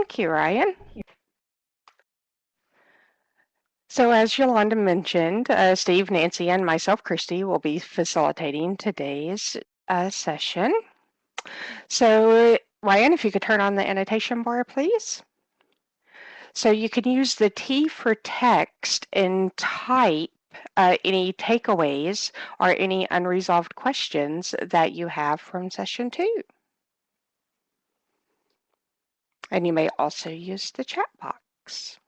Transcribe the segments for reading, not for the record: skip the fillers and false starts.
Thank you, Ryan. So as Yolanda mentioned, Steve, Nancy, and myself, Christy, will be facilitating today's session. So Ryan, if you could turn on the annotation bar, please. So you can use the T for text and type any takeaways or any unresolved questions that you have from session 2. And you may also use the chat box.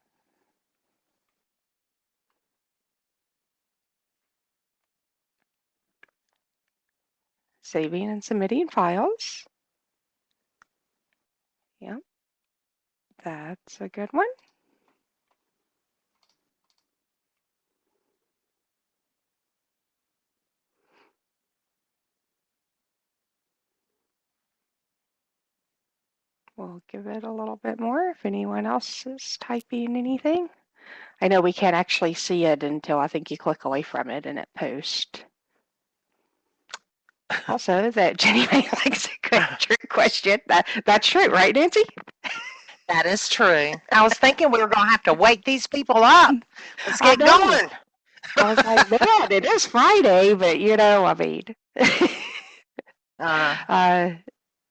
Saving and submitting files. Yep, that's a good one. We'll give it a little bit more if anyone else is typing anything. I know we can't actually see it until I think you click away from it and it posts. Also, that Ginnie Mae likes a good trick question. That's true, right, Nancy? That is true. I was thinking we were going to have to wake these people up. Let's get going. I was like, man, it is Friday, but you know, I mean.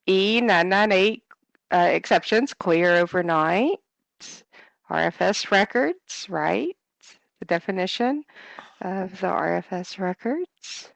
E998 exceptions clear overnight. RFS records, right? The definition of the RFS records.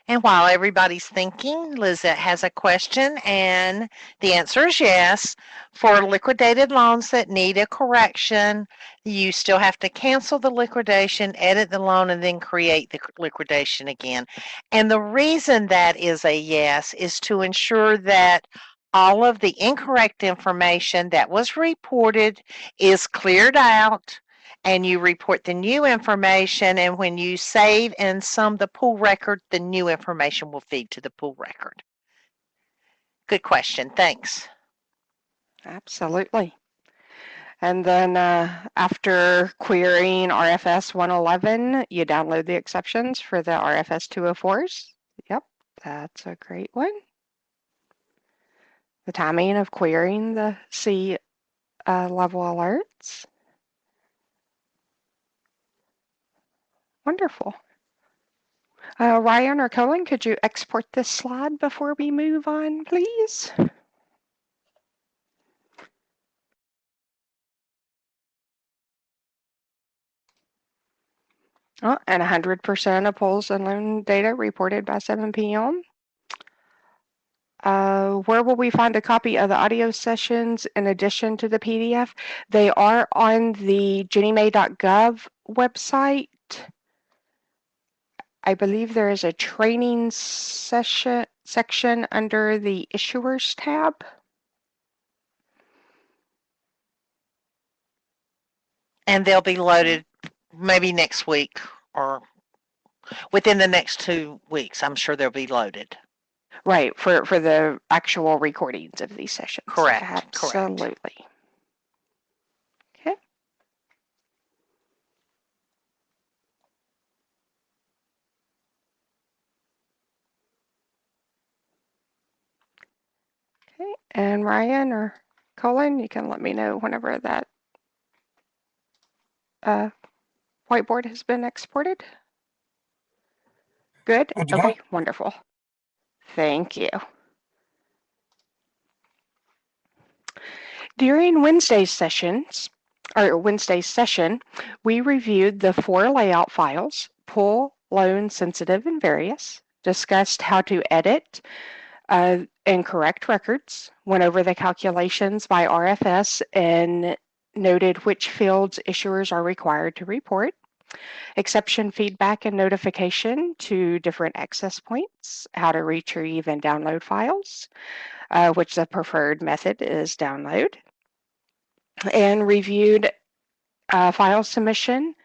And while everybody's thinking, Lizette has a question, and the answer is yes. For liquidated loans that need a correction, you still have to cancel the liquidation, edit the loan, and then create the liquidation again. And the reason that is a yes is to ensure that all of the incorrect information that was reported is cleared out, and you report the new information, and when you save and sum the pool record, the new information will feed to the pool record. Good question. Thanks. Absolutely. And then after querying RFS 111, you download the exceptions for the RFS 204s. Yep, that's a great one. The timing of querying the C level alerts. Wonderful. Ryan or Colin, could you export this slide before we move on, please? Oh, and 100% of pools and loan data reported by 7 p.m. Where will we find a copy of the audio sessions in addition to the PDF? They are on the ginniemay.gov website. I believe there is a training section under the Issuers tab. And they'll be loaded maybe next week or within the next 2 weeks. I'm sure they'll be loaded. Right, for the actual recordings of these sessions. Correct. Absolutely. Correct. Okay. Okay, and Ryan or Colin, you can let me know whenever that whiteboard has been exported. Good? Okay, wonderful. Thank you. During Wednesday's session, we reviewed the 4 layout files, pool, loan, sensitive, and various, discussed how to edit and correct records, went over the calculations by RFS, and noted which fields issuers are required to report, exception feedback and notification to different access points, how to retrieve and download files, which the preferred method is download, and reviewed file submission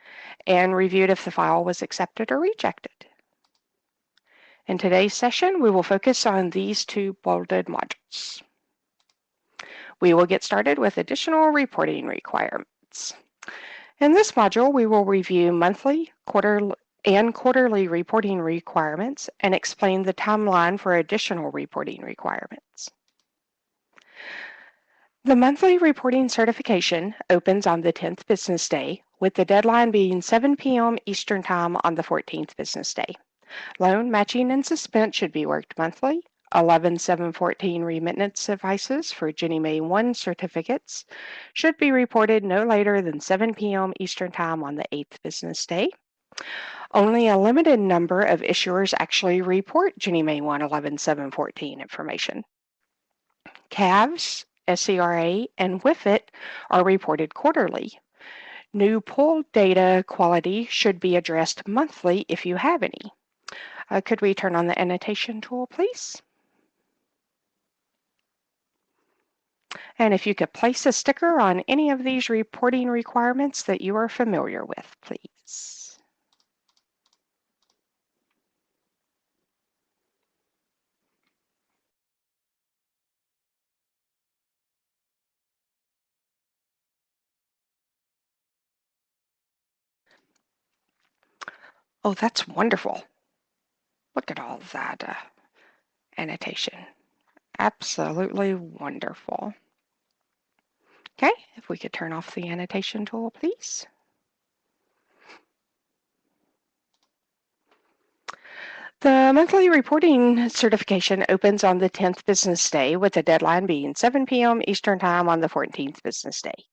and reviewed if the file was accepted or rejected. In today's session, we will focus on these 2 bolded modules. We will get started with additional reporting requirements. In this module, we will review monthly, quarterly reporting requirements and explain the timeline for additional reporting requirements. The monthly reporting certification opens on the 10th business day, with the deadline being 7 p.m. Eastern Time on the 14th business day. Loan matching and suspense should be worked monthly. 11/7/14 remittance advices for Ginnie Mae 1 certificates should be reported no later than 7 p.m. Eastern Time on the 8th business day. Only a limited number of issuers actually report Ginnie Mae 1 11/7/14 information. CAVs, SCRA, and WIFIT are reported quarterly. New pool data quality should be addressed monthly if you have any. Could we turn on the annotation tool, please? And if you could place a sticker on any of these reporting requirements that you are familiar with, please. Oh, that's wonderful. Look at all that annotation. Absolutely wonderful. Okay, if we could turn off the annotation tool, please. The monthly reporting certification opens on the 10th business day, with the deadline being 7 p.m. Eastern Time on the 14th business day.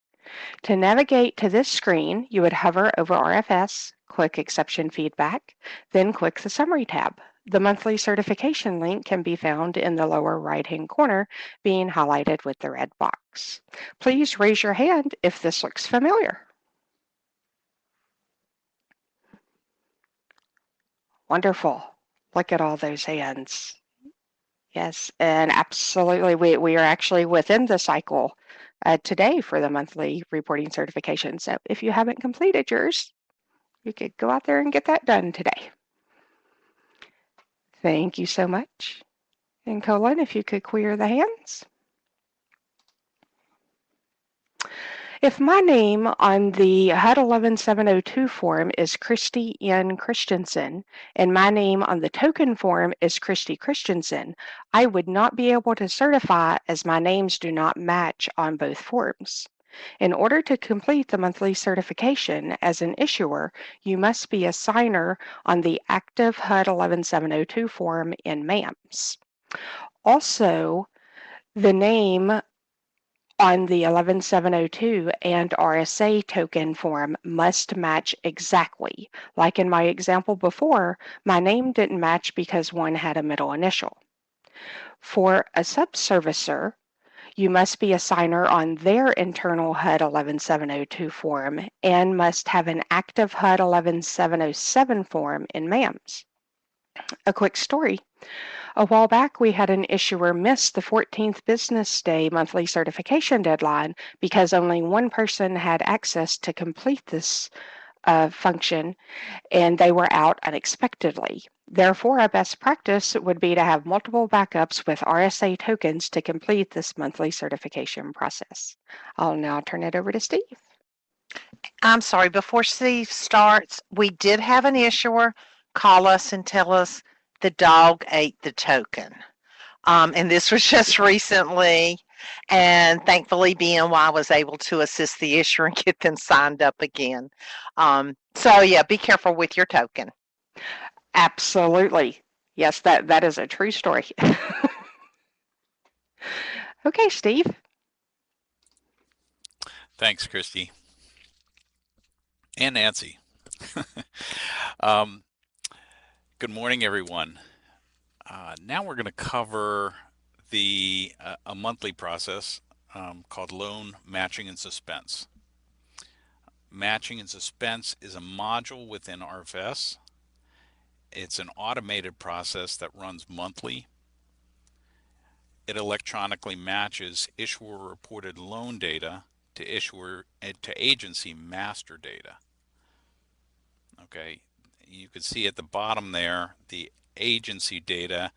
To navigate to this screen, you would hover over RFS, click Exception Feedback, then click the Summary tab. The monthly certification link can be found in the lower right-hand corner, being highlighted with the red box. Please raise your hand if this looks familiar. Wonderful. Look at all those hands. Yes, and absolutely, we are actually within the cycle today for the monthly reporting certification. So if you haven't completed yours, you could go out there and get that done today. Thank you so much. And Colin, if you could clear the hands. If my name on the HUD 11702 form is Christy N. Christensen, and my name on the token form is Christy Christensen, I would not be able to certify as my names do not match on both forms. In order to complete the monthly certification as an issuer, you must be a signer on the active HUD 11702 form in MAMS. Also, the name on the 11702 and RSA token form must match exactly. Like in my example before, my name didn't match because one had a middle initial. For a subservicer, you must be a signer on their internal HUD 11702 form and must have an active HUD 11707 form in MAMS. A quick story. A while back, we had an issuer miss the 14th business day monthly certification deadline because only one person had access to complete this function, and they were out unexpectedly. Therefore, a best practice would be to have multiple backups with RSA tokens to complete this monthly certification process. I'll now turn it over to Steve. I'm sorry, before Steve starts, we did have an issuer call us and tell us the dog ate the token. And this was just recently. And thankfully, BNY was able to assist the issuer and get them signed up again. So, yeah, be careful with your token. Absolutely. Yes, that is a true story. Okay, Steve. Thanks, Christy. And Nancy. um, good morning, everyone. Now we're going to cover a monthly process called loan matching and suspense. Matching and suspense is a module within RFS. It's an automated process that runs monthly. It electronically matches issuer reported loan data to agency master data. Okay, you can see at the bottom there, the agency data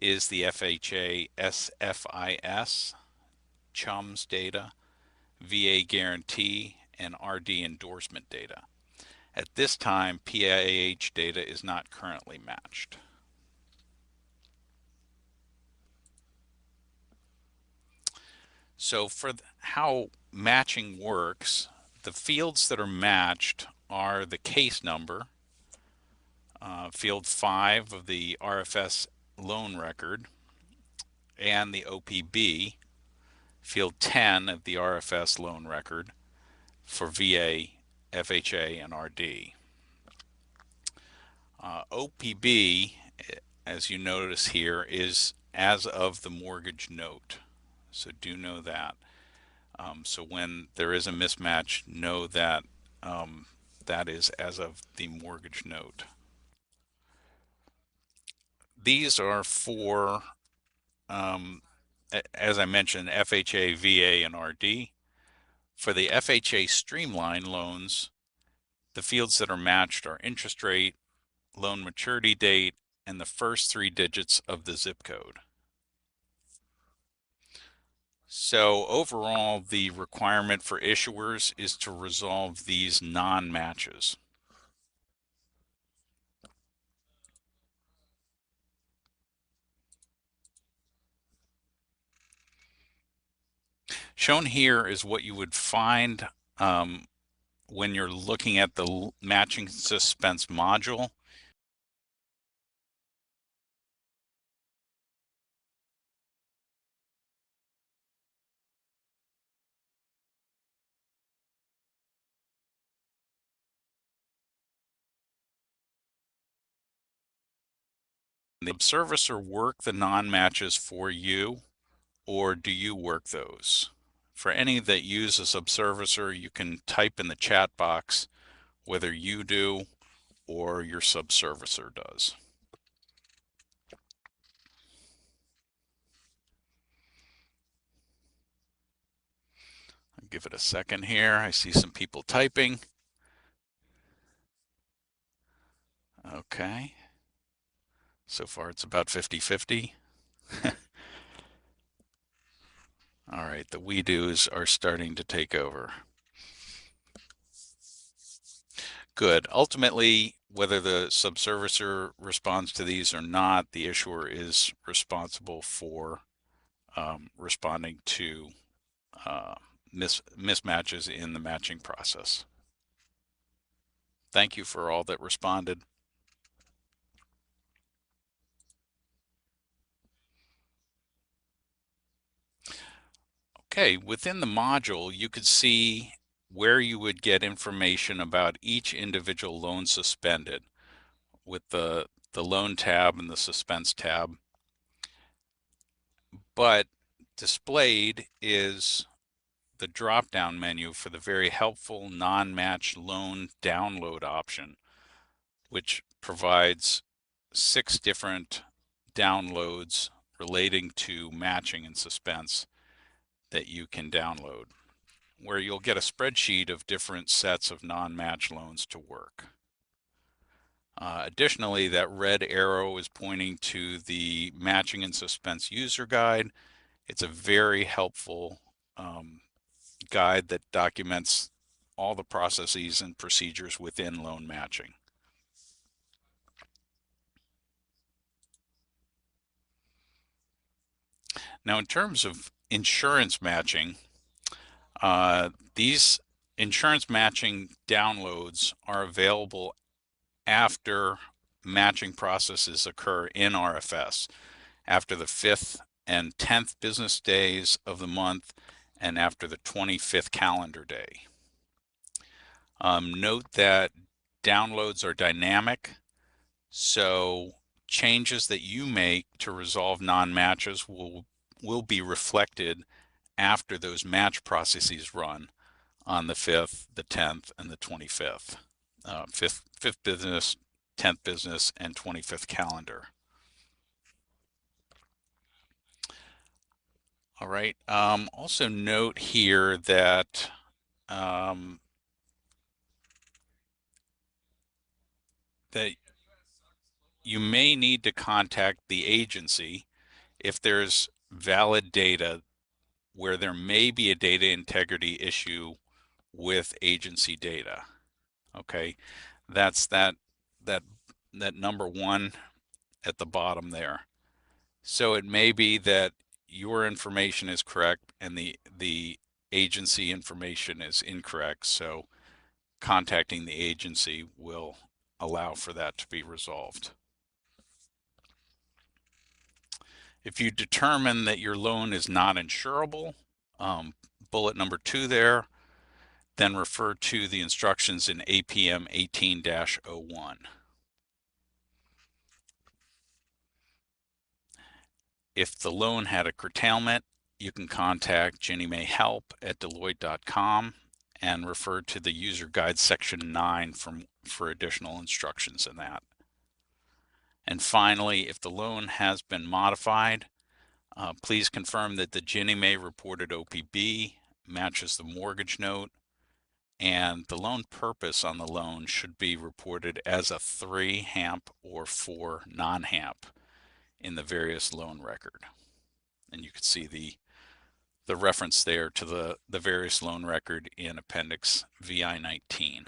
is the FHA SFIS, CHUMS data, VA guarantee, and RD endorsement data. At this time, PIH data is not currently matched. So for how matching works, the fields that are matched are the case number, field 5 of the RFS loan record, and the OPB, field 10 of the RFS loan record for VA, FHA, and RD. OPB, as you notice here, is as of the mortgage note. So do know that. So when there is a mismatch, know that that is as of the mortgage note. These are for, as I mentioned, FHA, VA, and RD. For the FHA Streamline loans, the fields that are matched are interest rate, loan maturity date, and the first 3 digits of the zip code. So overall, the requirement for issuers is to resolve these non-matches. Shown here is what you would find when you're looking at the matching suspense module. The servicer work the non-matches for you, or do you work those? For any that use a subservicer, you can type in the chat box whether you do or your subservicer does. I'll give it a second here. I see some people typing. Okay. So far it's about 50-50. All right, the we do's are starting to take over. Good. Ultimately, whether the subservicer responds to these or not, the issuer is responsible for responding to mismatches in the matching process. Thank you for all that responded. Okay, within the module, you could see where you would get information about each individual loan suspended with the loan tab and the suspense tab. But displayed is the drop-down menu for the very helpful non-matched loan download option, which provides 6 different downloads relating to matching and suspense that you can download, where you'll get a spreadsheet of different sets of non-match loans to work. Additionally, that red arrow is pointing to the matching and suspense user guide. It's a very helpful guide that documents all the processes and procedures within loan matching. Now, in terms of insurance matching, these insurance matching downloads are available after matching processes occur in RFS, after the 5th and 10th business days of the month, and after the 25th calendar day. Note that downloads are dynamic, so changes that you make to resolve non-matches will be reflected after those match processes run on the 5th, the 10th, and the 25th. 5th business, 10th business, and 25th calendar. All right. Also note here that that you may need to contact the agency if there's valid data where there may be a data integrity issue with agency data. Okay, that's that number 1 at the bottom there. So it may be that your information is correct and the agency information is incorrect. So contacting the agency will allow for that to be resolved. If you determine that your loan is not insurable, bullet number 2 there, then refer to the instructions in APM 18-01. If the loan had a curtailment, you can contact Ginnie Mae Help at Deloitte.com and refer to the user guide section 9 for additional instructions in that. And finally, if the loan has been modified, please confirm that the Ginnie Mae reported OPB matches the mortgage note, and the loan purpose on the loan should be reported as a 3 HAMP or 4 non-HAMP in the various loan record. And you can see the reference there to the various loan record in Appendix VI 19.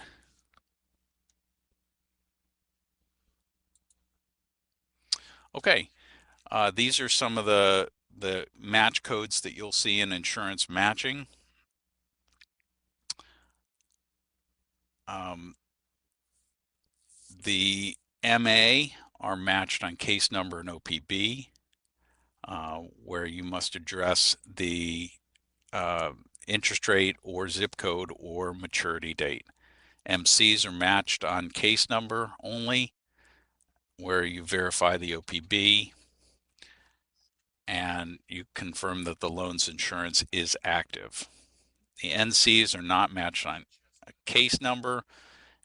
Okay, these are some of the match codes that you'll see in insurance matching. The MA are matched on case number and OPB, where you must address the interest rate or zip code or maturity date. MCs are matched on case number only, where you verify the OPB and you confirm that the loan's insurance is active. The NCs are not matched on a case number,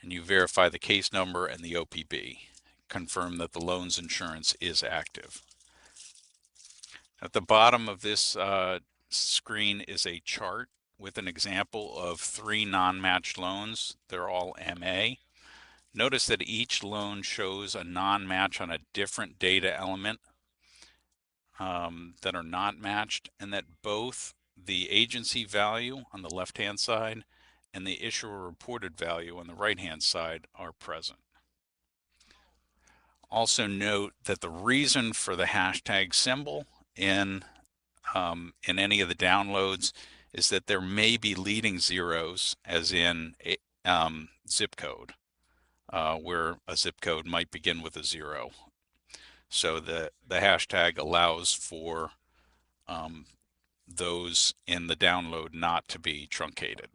and you verify the case number and the OPB. Confirm that the loan's insurance is active. At the bottom of this screen is a chart with an example of 3 non-matched loans. They're all MA. Notice that each loan shows a non-match on a different data element that are not matched, and that both the agency value on the left-hand side and the issuer reported value on the right-hand side are present. Also note that the reason for the hashtag symbol in any of the downloads is that there may be leading zeros, as in a zip code, where a zip code might begin with a 0. So the hashtag allows for those in the download not to be truncated.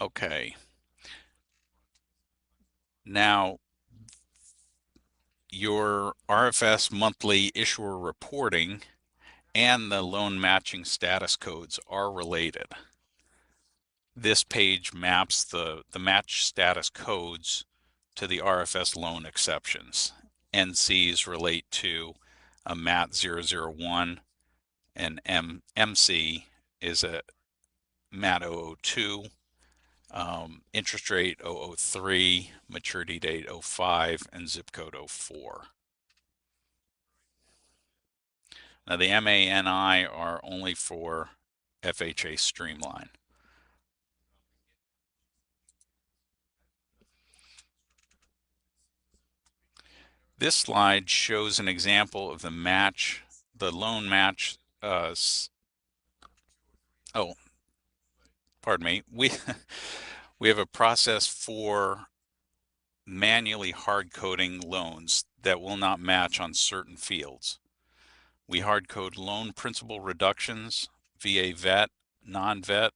Okay. Now, your RFS monthly issuer reporting and the loan matching status codes are related. This page maps the match status codes to the RFS loan exceptions. NCs relate to a MAT 001, and MC is a MAT 002, interest rate 003, maturity date 05, and zip code 04. Now the MANI are only for FHA Streamline. This slide shows an example of the loan match. Pardon me. We have a process for manually hard coding loans that will not match on certain fields. We hard code loan principal reductions, VA vet, non-vet,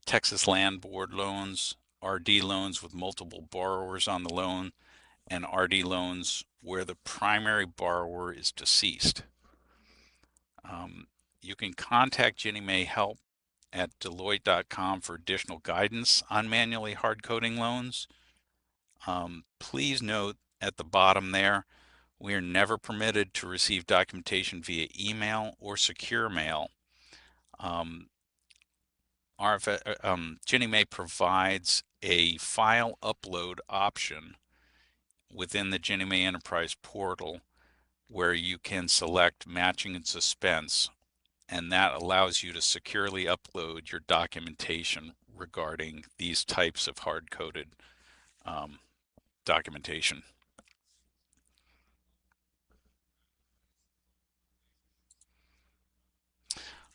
Texas Land Board loans, RD loans with multiple borrowers on the loan, and RD loans where the primary borrower is deceased. You can contact Ginnie Mae Help at Deloitte.com for additional guidance on manually hard coding loans. Please note at the bottom there, we are never permitted to receive documentation via email or secure mail. Ginnie Mae provides a file upload option within the Ginnie Mae Enterprise portal where you can select matching and suspense, and that allows you to securely upload your documentation regarding these types of hard-coded documentation.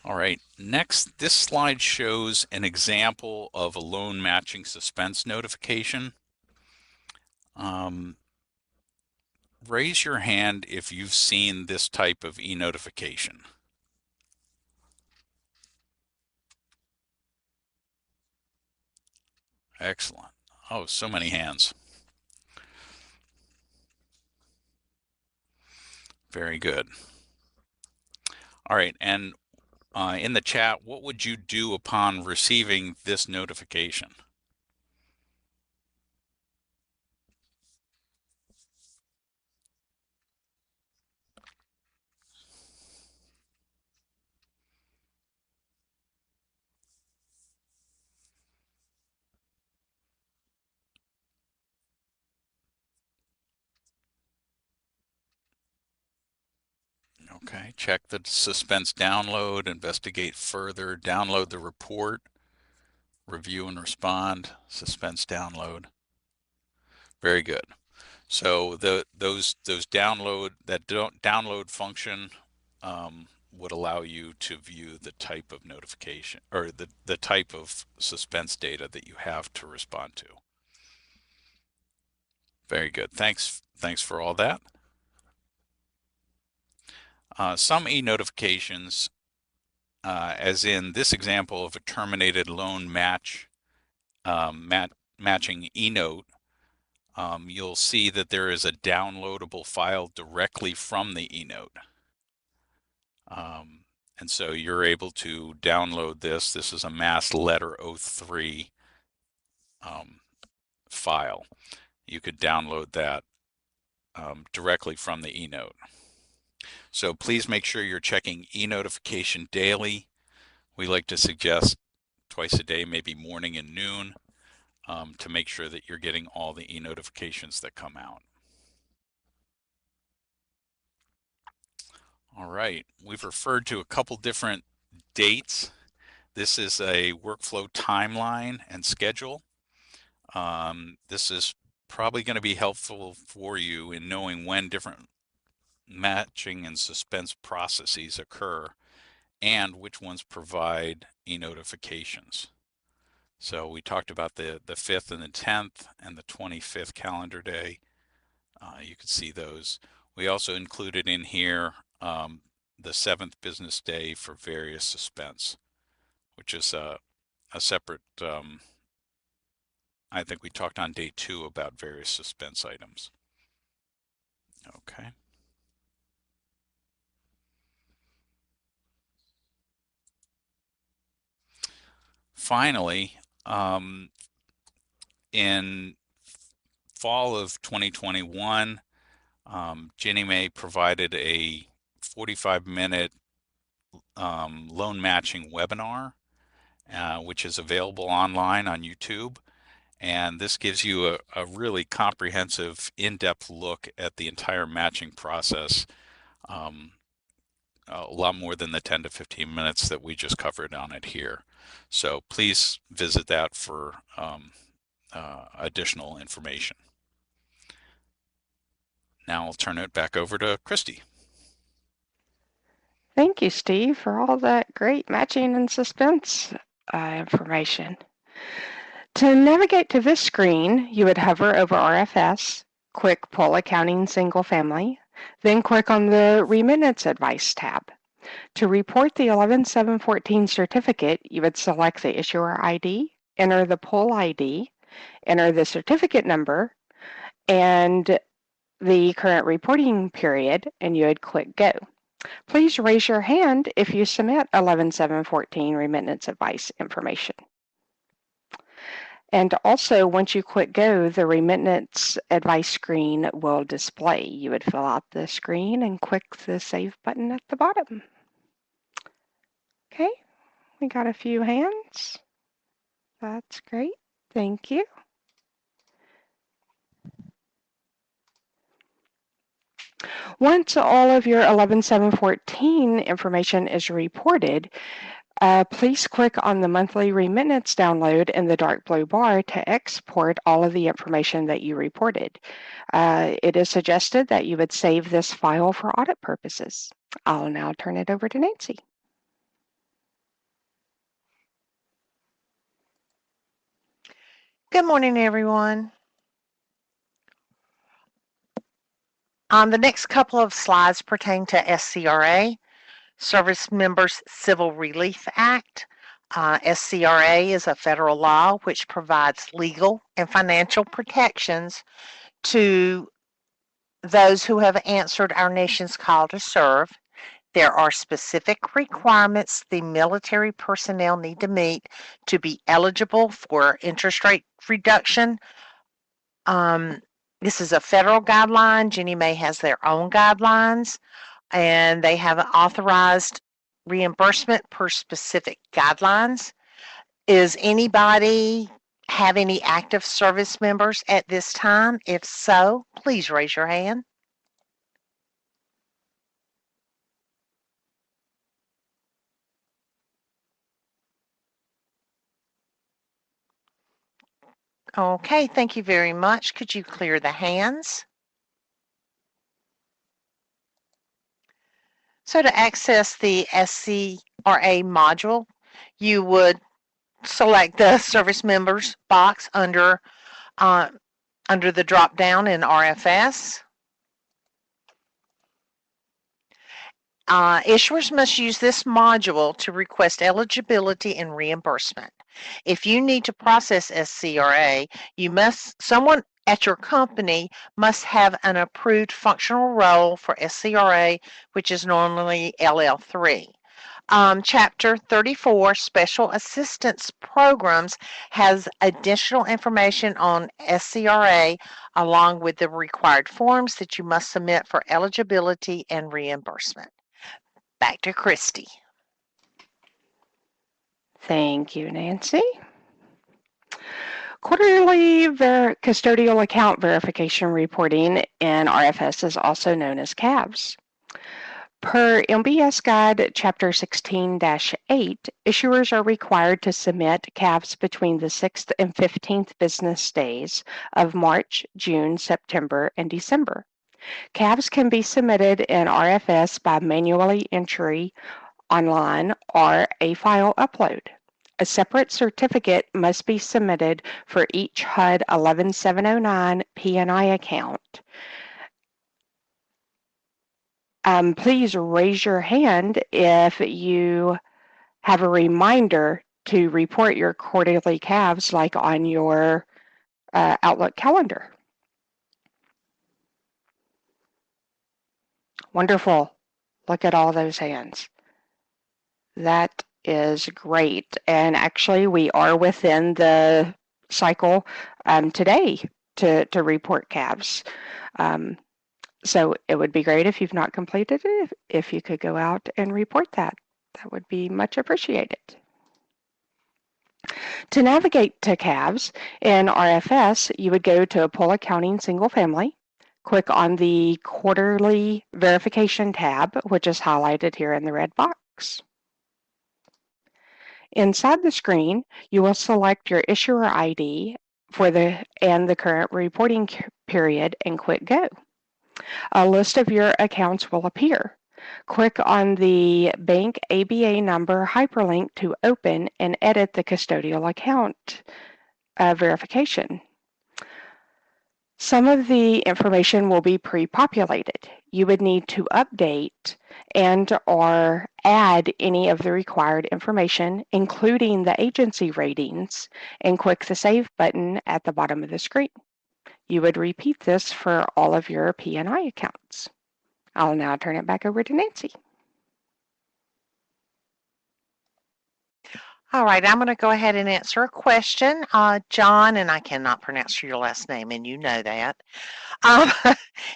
All right, next, this slide shows an example of a loan matching suspense notification. Raise your hand if you've seen this type of e-notification. Excellent. Oh, so many hands. Very good. All right, and in the chat, what would you do upon receiving this notification? Okay, check the suspense download, investigate further, download the report, review and respond, suspense download. Very good. So those download function would allow you to view the type of notification or the type of suspense data that you have to respond to. Very good. Thanks for all that. Some e-notifications, as in this example of a terminated loan matching e-note, you'll see that there is a downloadable file directly from the e-note. And so you're able to download this. This is a mass letter 03 file. You could download that directly from the e-note. So please make sure you're checking e-notification daily. We like to suggest twice a day, maybe morning and noon, to make sure that you're getting all the e-notifications that come out. All right, we've referred to a couple different dates. This is a workflow timeline and schedule. This is probably going to be helpful for you in knowing when different matching and suspense processes occur and which ones provide e-notifications. So we talked about the 5th and the 10th and the 25th calendar day. You can see those. We also included in here the 7th business day for various suspense, which is a separate, I think we talked on day 2 about various suspense items. Okay. Finally, in fall of 2021, Ginnie Mae provided a 45-minute loan matching webinar, which is available online on YouTube. And this gives you a really comprehensive, in-depth look at the entire matching process, a lot more than the 10 to 15 minutes that we just covered on it here. So please visit that for additional information. Now I'll turn it back over to Christy. Thank you, Steve, for all that great matching and suspense information. To navigate to this screen, you would hover over RFS, click Pull Accounting Single Family, then click on the Remittance Advice tab. To report the 11714 certificate, you would select the issuer ID, enter the pull ID, enter the certificate number, and the current reporting period, and you would click Go. Please raise your hand if you submit 11714 remittance advice information. And also, once you click Go, the remittance advice screen will display. You would fill out the screen and click the Save button at the bottom. Okay, we got a few hands. That's great. Thank you. Once all of your 11714 information is reported, please click on the monthly remittance download in the dark blue bar to export all of the information that you reported. It is suggested that you would save this file for audit purposes. I'll now turn it over to Nancy. Good morning, everyone. The next couple of slides pertain to SCRA, Service Members Civil Relief Act. SCRA is a federal law which provides legal and financial protections to those who have answered our nation's call to serve. There are specific requirements the military personnel need to meet to be eligible for interest rate reduction. This is a federal guideline. Ginnie Mae has their own guidelines, and they have an authorized reimbursement per specific guidelines. Is anybody have any active service members at this time? If so, please raise your hand. Okay, thank you very much. Could you clear the hands? So to access the SCRA module, you would select the service members box under the drop down in RFS. Issuers must use this module to request eligibility and reimbursement. If you need to process SCRA, someone at your company must have an approved functional role for SCRA, which is normally LL3. Chapter 34, Special Assistance Programs, has additional information on SCRA along with the required forms that you must submit for eligibility and reimbursement. Back to Christy. Thank you, Nancy. Quarterly custodial account verification reporting in RFS is also known as CAVs. Per MBS Guide Chapter 16-8, issuers are required to submit CAVs between the 6th and 15th business days of March, June, September, and December. CAVs can be submitted in RFS by manually entry online or a file upload. A separate certificate must be submitted for each HUD 11709 P&I account. Please raise your hand if you have a reminder to report your quarterly CAVs, like on your Outlook calendar. Wonderful. Look at all those hands. That is great. And actually, we are within the cycle today to report CAVs. So it would be great if you've not completed it, if you could go out and report that. That would be much appreciated. To navigate to CAVs in RFS, you would go to Pull Accounting Single Family, click on the Quarterly Verification tab, which is highlighted here in the red box. Inside the screen, you will select your issuer ID and the current reporting period and click Go. A list of your accounts will appear. Click on the Bank ABA number hyperlink to open and edit the custodial account verification. Some of the information will be pre-populated. You would need to update and/or add any of the required information, including the agency ratings, and click the Save button at the bottom of the screen. You would repeat this for all of your P&I accounts. I'll now turn it back over to Nancy. All right, I'm going to go ahead and answer a question. John, and I cannot pronounce your last name, and you know that.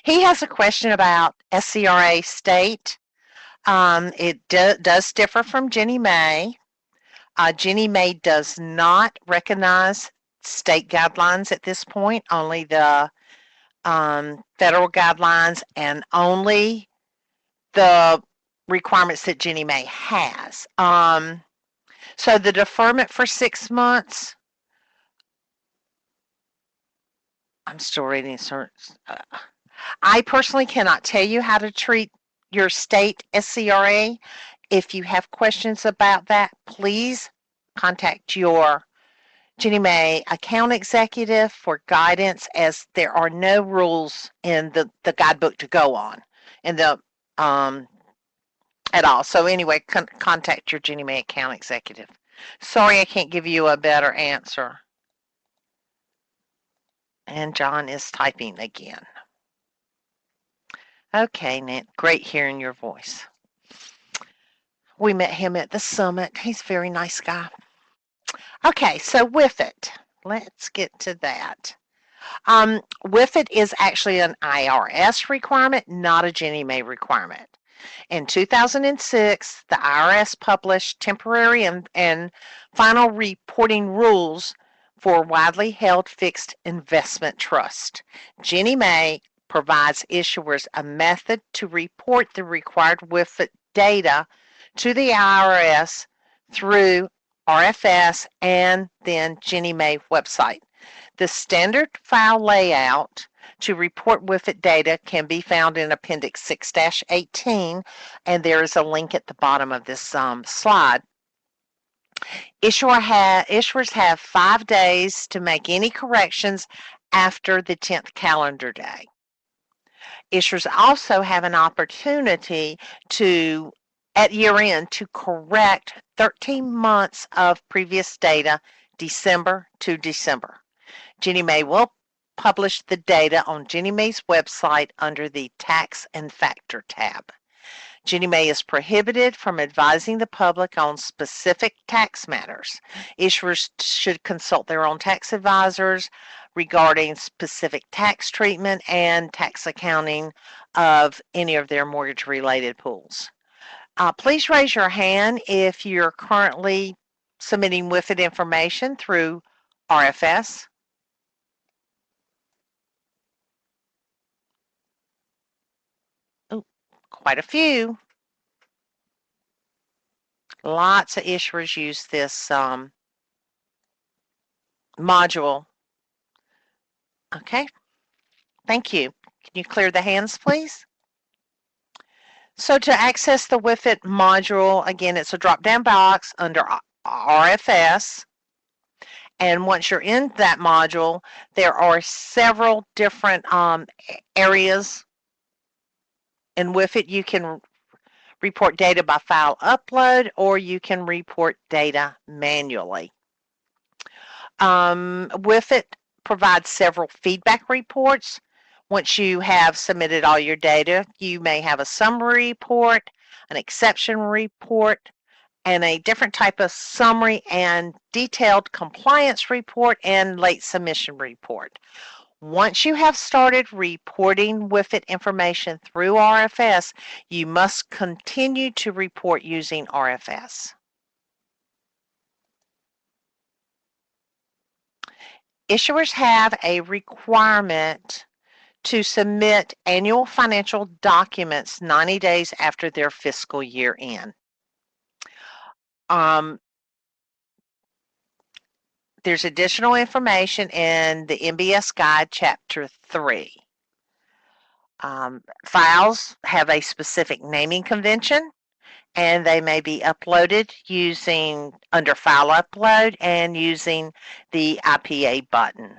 He has a question about SCRA state. It does differ from Ginnie Mae. Ginnie Mae does not recognize state guidelines at this point, only the federal guidelines and only the requirements that Ginnie Mae has. So the deferment for 6 months, I'm still reading. I personally cannot tell you how to treat your state SCRA. If you have questions about that, please contact your Ginnie Mae account executive for guidance, as there are no rules in the guidebook to go on in the at all. So anyway, contact your Ginnie Mae account executive. Sorry, I can't give you a better answer. And John is typing again. Okay, Nat, great hearing your voice. We met him at the summit. He's a very nice guy. Okay, so WIFIT. Let's get to that. WIFIT is actually an IRS requirement, not a Ginnie Mae requirement. In 2006, the IRS published temporary and final reporting rules for widely held fixed investment trust. Ginnie Mae provides issuers a method to report the required WIFIT data to the IRS through RFS and then Ginnie Mae website. The standard file layout to report WIFIT data can be found in Appendix 6-18, and there is a link at the bottom of this slide. Issuers have 5 days to make any corrections after the 10th calendar day. Issuers also have an opportunity to, at year end, to correct 13 months of previous data, December to December. Ginnie Mae will publish the data on Ginnie Mae's website under the Tax and Factor tab. Ginnie Mae is prohibited from advising the public on specific tax matters. Issuers should consult their own tax advisors regarding specific tax treatment and tax accounting of any of their mortgage-related pools. Please raise your hand if you're currently submitting WIFIT information through RFS. Quite a few. Lots of issuers use this module. Okay, thank you. Can you clear the hands, please? So to access the WIFIT module, again, it's a drop-down box under RFS. And once you're in that module, there are several different areas in WIFIT. You can report data by file upload, or you can report data manually. WIFIT provides several feedback reports. Once you have submitted all your data, you may have a summary report, an exception report, and a different type of summary and detailed compliance report and late submission report. Once you have started reporting WIFIT information through RFS, you must continue to report using RFS. Issuers have a requirement to submit annual financial documents 90 days after their fiscal year end. There's additional information in the MBS Guide, Chapter 3. Files have a specific naming convention, and they may be uploaded using under File Upload and using the IPA button.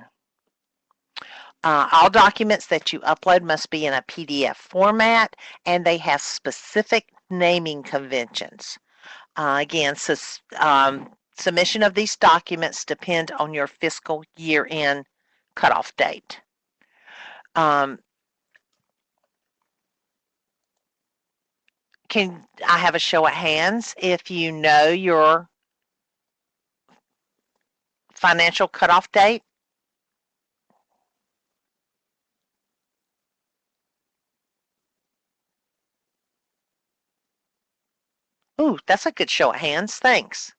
All documents that you upload must be in a PDF format, and they have specific naming conventions. Again, submission of these documents depend on your fiscal year-end cutoff date. Can I have a show of hands if you know your financial cutoff date? Ooh, that's a good show of hands. Thanks.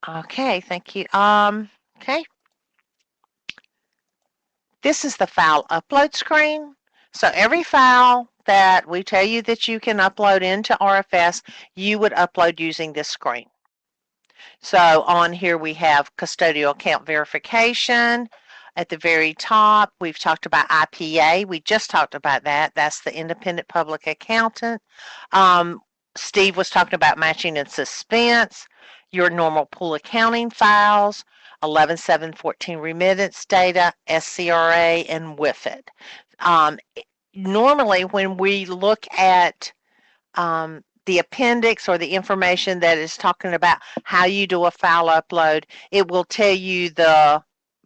Okay, thank you. Okay. This is the file upload screen. So every file that we tell you that you can upload into RFS, you would upload using this screen. So on here we have custodial account verification. At the very top, we've talked about IPA. We just talked about that. That's the independent public accountant. Steve was talking about matching and suspense, your normal pool accounting files, 11/7/14 remittance data, SCRA, and WIFID. Normally, when we look at the appendix or the information that is talking about how you do a file upload, it will tell you the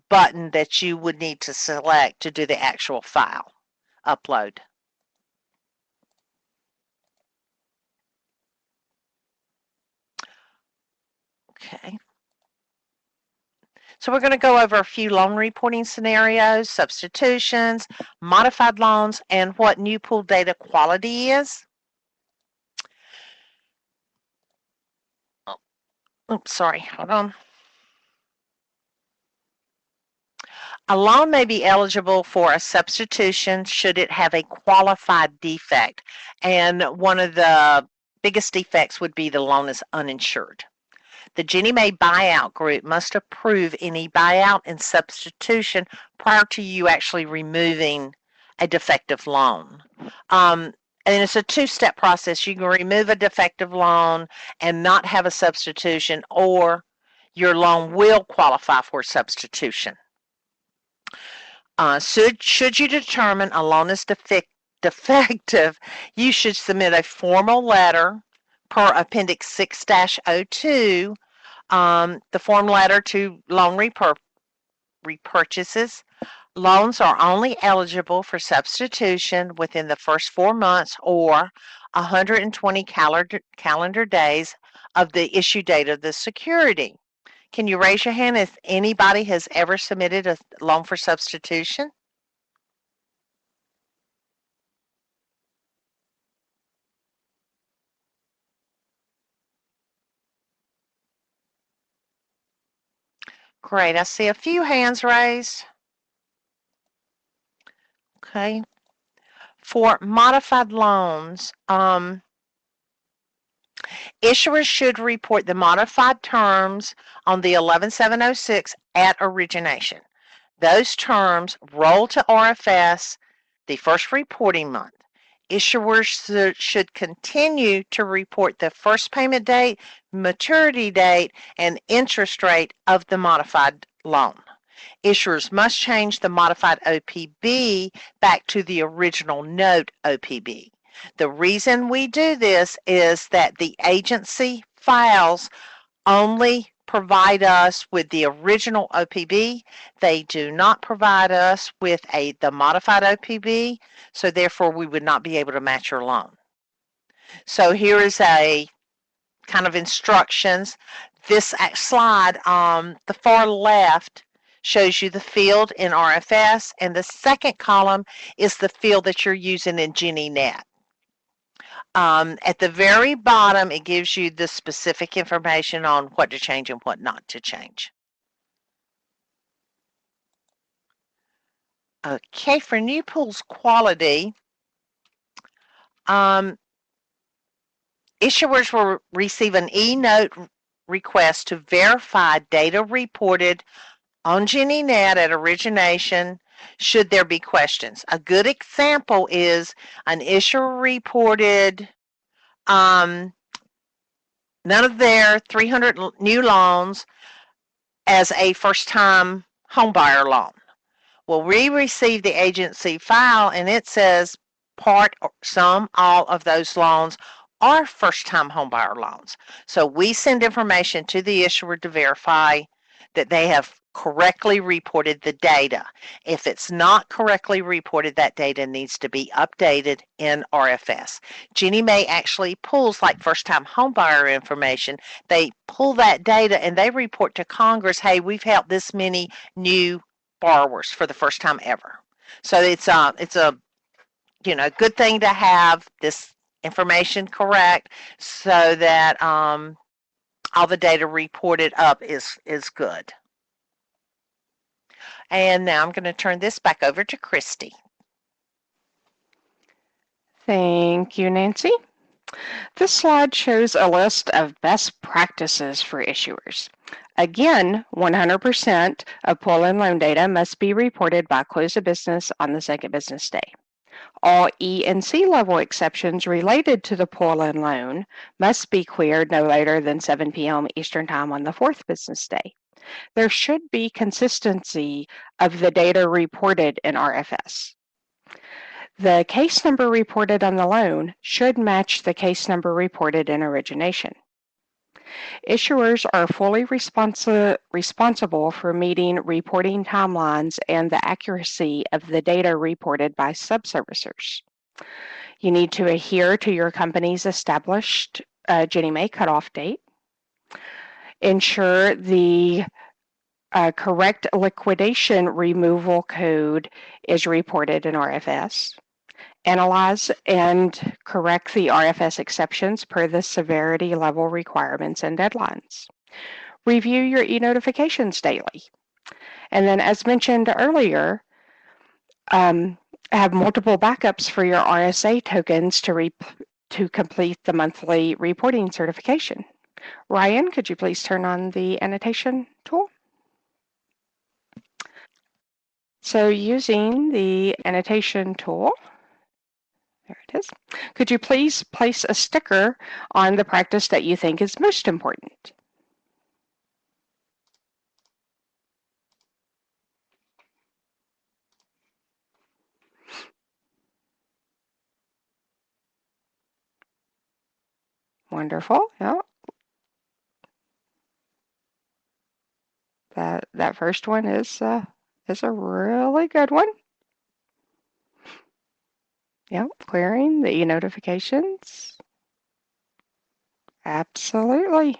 button that you would need to select to do the actual file upload. Okay. So we're going to go over a few loan reporting scenarios, substitutions, modified loans, and what new pool data quality is. Oops, sorry, hold on. A loan may be eligible for a substitution should it have a qualified defect. And one of the biggest defects would be the loan is uninsured. The Ginnie Mae buyout group must approve any buyout and substitution prior to you actually removing a defective loan. And it's a two-step process. You can remove a defective loan and not have a substitution, or your loan will qualify for substitution. Should you determine a loan is defective, you should submit a formal letter per Appendix 6-02, the form letter to loan repurchases. Loans are only eligible for substitution within the first 4 months or 120 calendar days of the issue date of the security. Can you raise your hand if anybody has ever submitted a loan for substitution? Great, I see a few hands raised. Okay. For modified loans, issuers should report the modified terms on the 11/7/06 at origination. Those terms roll to RFS the first reporting month. Issuers should continue to report the first payment date, maturity date, and interest rate of the modified loan. Issuers must change the modified OPB back to the original note OPB. The reason we do this is that the agency files only provide us with the original OPB. They do not provide us with the modified OPB, so therefore we would not be able to match your loan. So here is a kind of instructions. This slide on the far left shows you the field in RFS, and the second column is the field that you're using in Ginnie Net. At the very bottom, it gives you the specific information on what to change and what not to change. Okay, for new pools quality, issuers will receive an e-note request to verify data reported on Ginnie Net at origination should there be questions. A good example is an issuer reported none of their 300 new loans as a first-time homebuyer loan. Well, we received the agency file and it says part or some, all of those loans are first-time homebuyer loans. So we send information to the issuer to verify that they have correctly reported the data. If it's not correctly reported, that data needs to be updated in RFS. Ginnie Mae actually pulls like first-time homebuyer information. They pull that data and they report to Congress, hey, we've helped this many new borrowers for the first time ever. So it's a good thing to have this information correct so that all the data reported up is good. And now I'm going to turn this back over to Christy. Thank you, Nancy. This slide shows a list of best practices for issuers. Again, 100% of pool and loan data must be reported by close of business on the second business day. All E and C level exceptions related to the pull-in loan must be cleared no later than 7 p.m. Eastern Time on the fourth business day. There should be consistency of the data reported in RFS. The case number reported on the loan should match the case number reported in origination. Issuers are fully responsible for meeting reporting timelines and the accuracy of the data reported by subservicers. You need to adhere to your company's established Ginnie Mae cutoff date. Ensure the correct liquidation removal code is reported in RFS. Analyze and correct the RFS exceptions per the severity level requirements and deadlines. Review your e-notifications daily. And then, as mentioned earlier, have multiple backups for your RSA tokens to complete the monthly reporting certification. Ryan, could you please turn on the annotation tool? So using the annotation tool, there it is. Could you please place a sticker on the practice that you think is most important? Wonderful. Yeah. That first one is a really good one. Yep, clearing the e-notifications. Absolutely.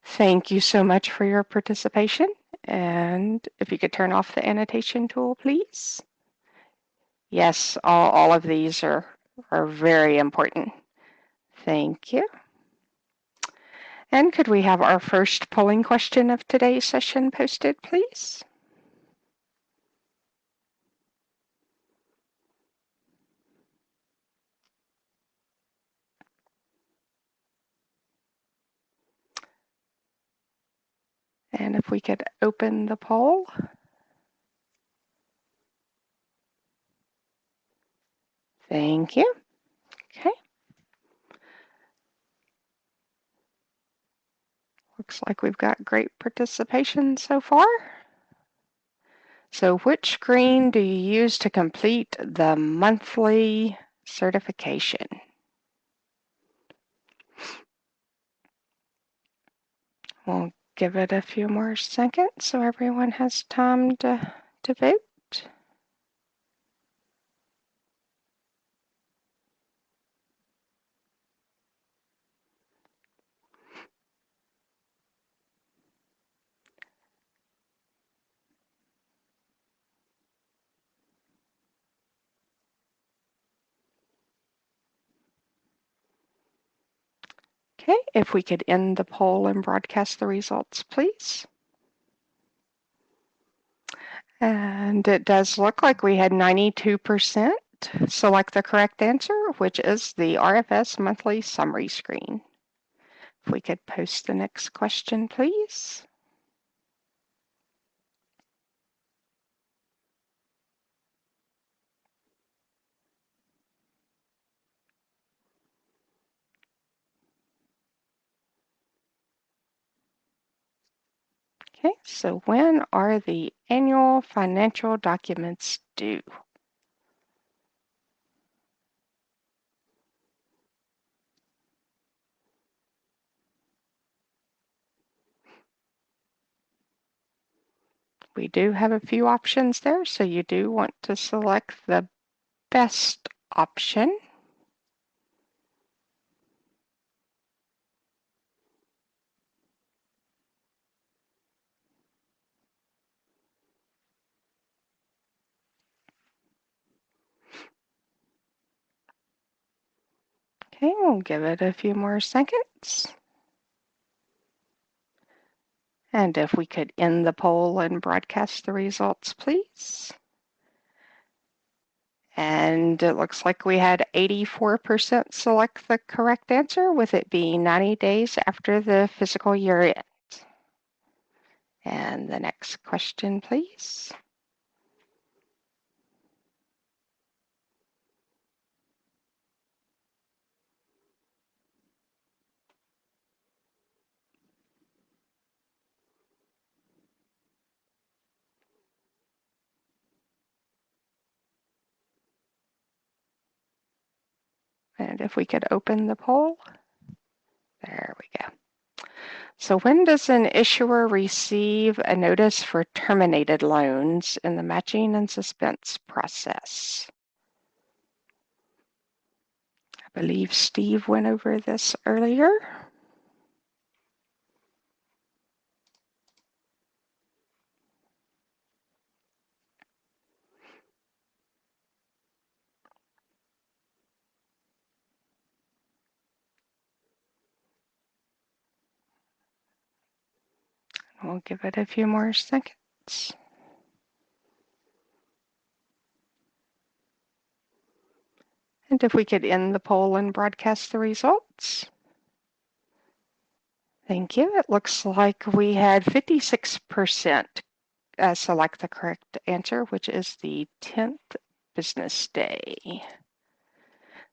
Thank you so much for your participation. And if you could turn off the annotation tool, please. Yes, all of these are very important. Thank you. And could we have our first polling question of today's session posted, please? And if we could open the poll. Thank you. Okay. Looks like we've got great participation so far. So which screen do you use to complete the monthly certification? We'll give it a few more seconds so everyone has time to vote. Okay, if we could end the poll and broadcast the results, please. And it does look like we had 92% select the correct answer, which is the RFS monthly summary screen. If we could post the next question, please. Okay, so when are the annual financial documents due? We do have a few options there, so you do want to select the best option. Okay, we'll give it a few more seconds. And if we could end the poll and broadcast the results, please. And it looks like we had 84% select the correct answer, with it being 90 days after the fiscal year end. And the next question, please. And if we could open the poll. There we go. So when does an issuer receive a notice for terminated loans in the matching and suspense process? I believe Steve went over this earlier. We'll give it a few more seconds. And if we could end the poll and broadcast the results. Thank you. It looks like we had 56% select the correct answer, which is the 10th business day.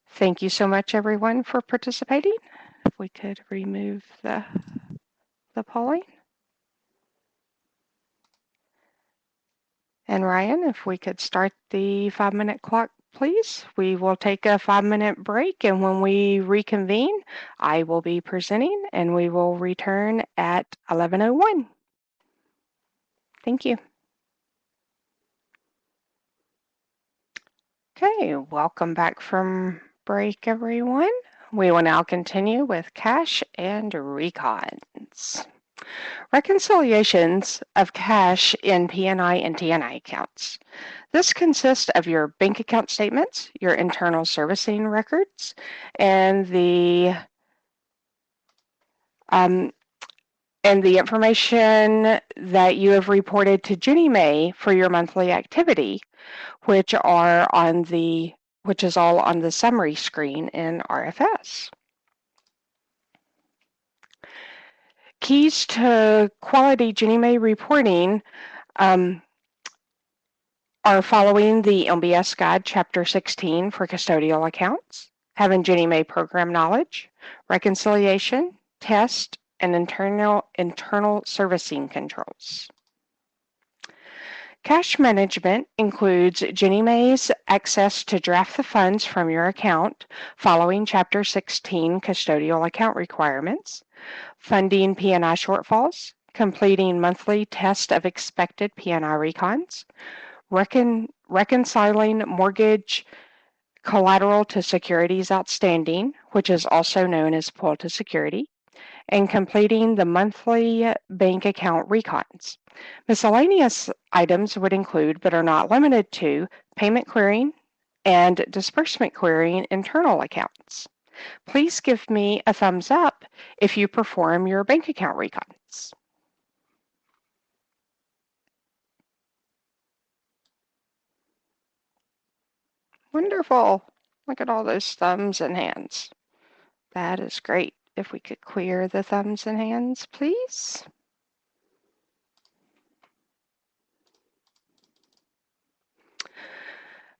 Thank you so much, everyone, for participating. If we could remove the polling. And Ryan, if we could start the 5-minute clock, please. We will take a 5-minute break, and when we reconvene, I will be presenting, and we will return at 11:01. Thank you. Okay, welcome back from break, everyone. We will now continue with cash and recons. Reconciliations of cash in P&I and TNI accounts. This consists of your bank account statements, your internal servicing records, and the information that you have reported to Ginnie Mae for your monthly activity, which is all on the summary screen in RFS. Keys to quality Ginnie Mae reporting are following the MBS Guide, Chapter 16 for custodial accounts, having Ginnie Mae program knowledge, reconciliation, test, and internal servicing controls. Cash management includes Ginnie Mae's access to draft the funds from your account following Chapter 16 custodial account requirements, funding P&I shortfalls, completing monthly test of expected P&I recons, reconciling mortgage collateral to securities outstanding, which is also known as pull to security, and completing the monthly bank account recons. Miscellaneous items would include, but are not limited to, payment querying and disbursement querying internal accounts. Please give me a thumbs up if you perform your bank account recons. Wonderful. Look at all those thumbs and hands. That is great. If we could clear the thumbs and hands, please.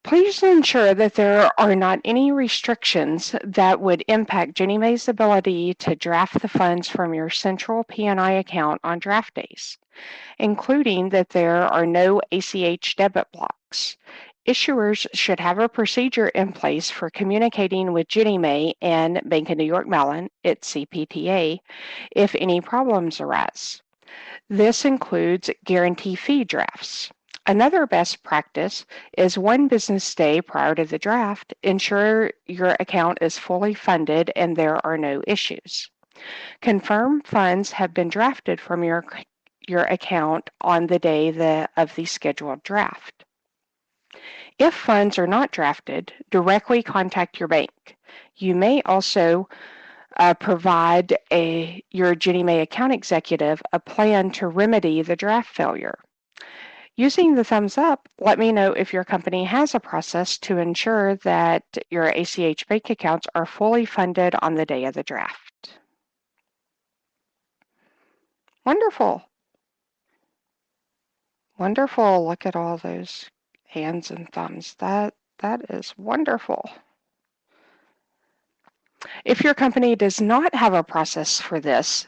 Please ensure that there are not any restrictions that would impact Ginnie Mae's ability to draft the funds from your central P&I account on draft days, including that there are no ACH debit blocks. Issuers should have a procedure in place for communicating with Ginnie Mae and Bank of New York Mellon, its CPTA, if any problems arise. This includes guarantee fee drafts. Another best practice is 1 business day prior to the draft, ensure your account is fully funded and there are no issues. Confirm funds have been drafted from your account on the day of the scheduled draft. If funds are not drafted, directly contact your bank. You may also provide your Ginnie Mae account executive a plan to remedy the draft failure. Using the thumbs up, let me know if your company has a process to ensure that your ACH bank accounts are fully funded on the day of the draft. Wonderful. Wonderful. Look at all those hands and thumbs. That is wonderful. If your company does not have a process for this,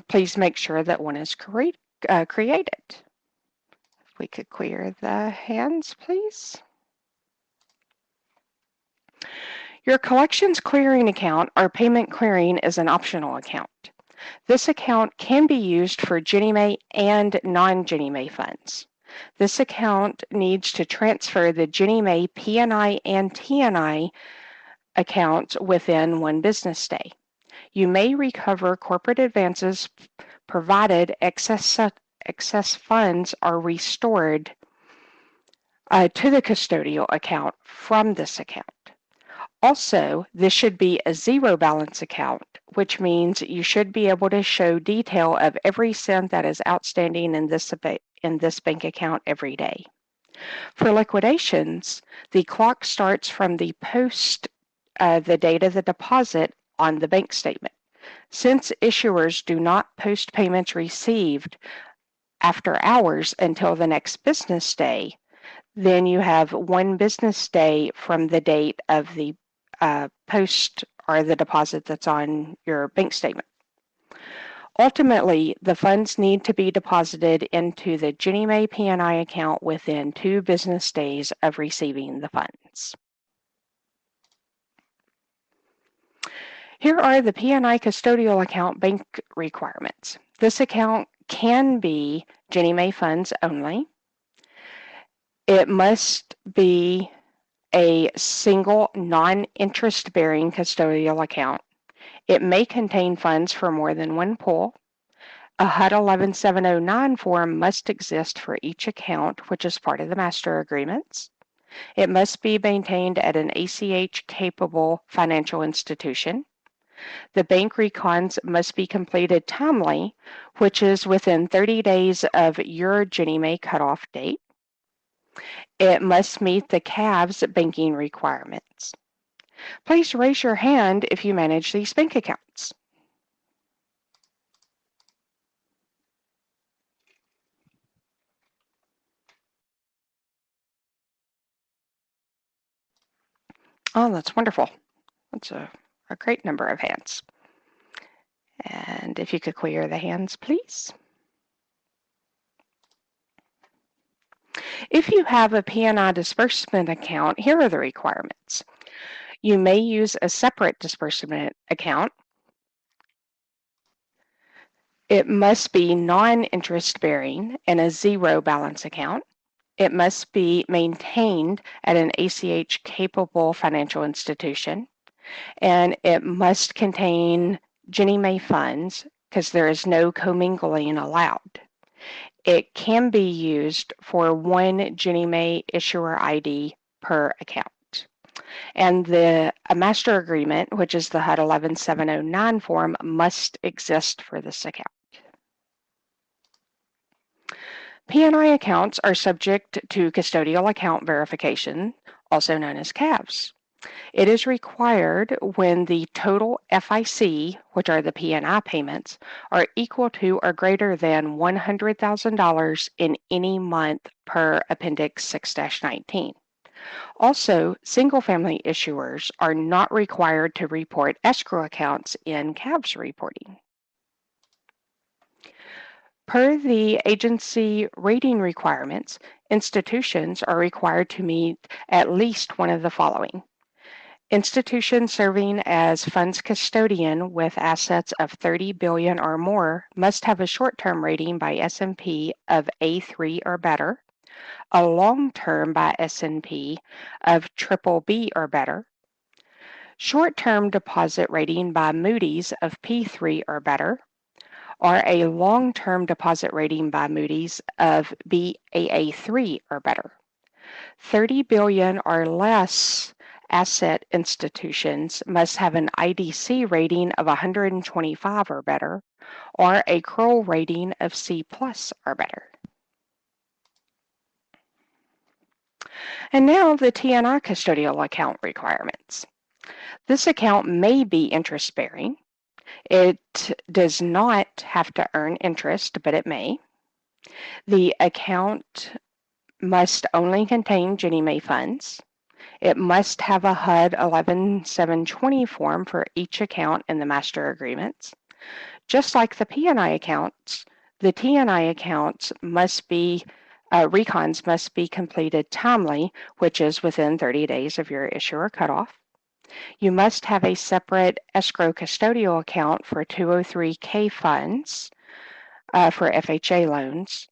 please make sure that one is created. If we could clear the hands, please. Your collections clearing account or payment clearing is an optional account. This account can be used for Ginnie Mae and non-Ginnie Mae funds. This account needs to transfer the Ginnie Mae P&I and TNI accounts within 1 business day. You may recover corporate advances provided excess funds are restored to the custodial account from this account. Also, this should be a zero balance account, which means you should be able to show detail of every cent that is outstanding in this bank account every day. For liquidations, the clock starts from the date of the deposit on the bank statement. Since issuers do not post payments received after hours until the next business day, then you have 1 business day from the date of the post or the deposit that's on your bank statement. Ultimately, the funds need to be deposited into the Ginnie Mae P&I account within 2 business days of receiving the funds. Here are the P&I custodial account bank requirements. This account can be Ginnie Mae funds only. It must be a single non-interest bearing custodial account. It may contain funds for more than 1 pool. A HUD 11709 form must exist for each account, which is part of the master agreements. It must be maintained at an ACH capable financial institution. The bank recons must be completed timely, which is within 30 days of your Ginnie Mae cutoff date. It must meet the CAV's banking requirements. Please raise your hand if you manage these bank accounts. Oh, that's wonderful. That's a great number of hands. And if you could clear the hands, please. If you have a P&I disbursement account, here are the requirements. You may use a separate disbursement account. It must be non-interest bearing and a zero balance account. It must be maintained at an ACH capable financial institution. And it must contain Ginnie Mae funds because there is no commingling allowed. It can be used for 1 Ginnie Mae issuer ID per account. And the master agreement, which is the HUD 11709 form, must exist for this account. P&I accounts are subject to custodial account verification, also known as CAVs. It is required when the total FIC, which are the P&I payments, are equal to or greater than $100,000 in any month per Appendix 6-19. Also, single-family issuers are not required to report escrow accounts in CAVs reporting. Per the agency rating requirements, institutions are required to meet at least one of the following. Institutions serving as funds custodian with assets of $30 billion or more must have a short-term rating by S&P of A3 or better, a long-term by S&P of BBB or better, short-term deposit rating by Moody's of P3 or better, or a long-term deposit rating by Moody's of Baa3 or better. 30 billion or less asset institutions must have an IDC rating of 125 or better, or a Kroll rating of C+ or better. And now the TNI custodial account requirements. This account may be interest-bearing. It does not have to earn interest, but it may. The account must only contain Ginnie Mae funds. It must have a HUD 11720 form for each account in the master agreements. Just like the P&I accounts, the T&I accounts must be recons must be completed timely, which is within 30 days of your issuer cutoff. You must have a separate escrow custodial account for 203K funds for FHA loans,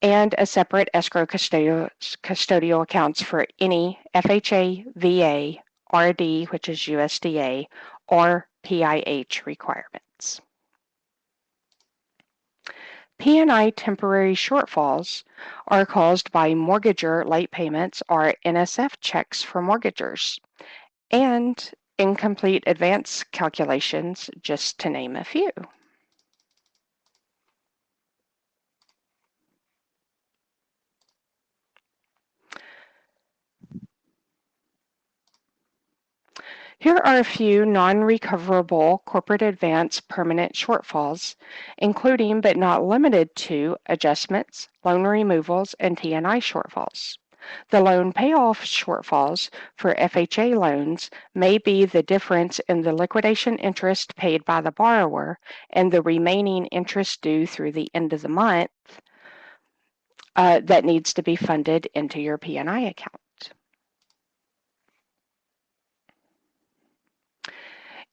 and a separate escrow custodial accounts for any FHA, VA, RD, which is USDA, or PIH requirements. P&I temporary shortfalls are caused by mortgager late payments or NSF checks for mortgagors, and incomplete advance calculations, just to name a few. Here are a few non-recoverable corporate advance permanent shortfalls, including but not limited to adjustments, loan removals, and T&I shortfalls. The loan payoff shortfalls for FHA loans may be the difference in the liquidation interest paid by the borrower and the remaining interest due through the end of the month that needs to be funded into your P&I account.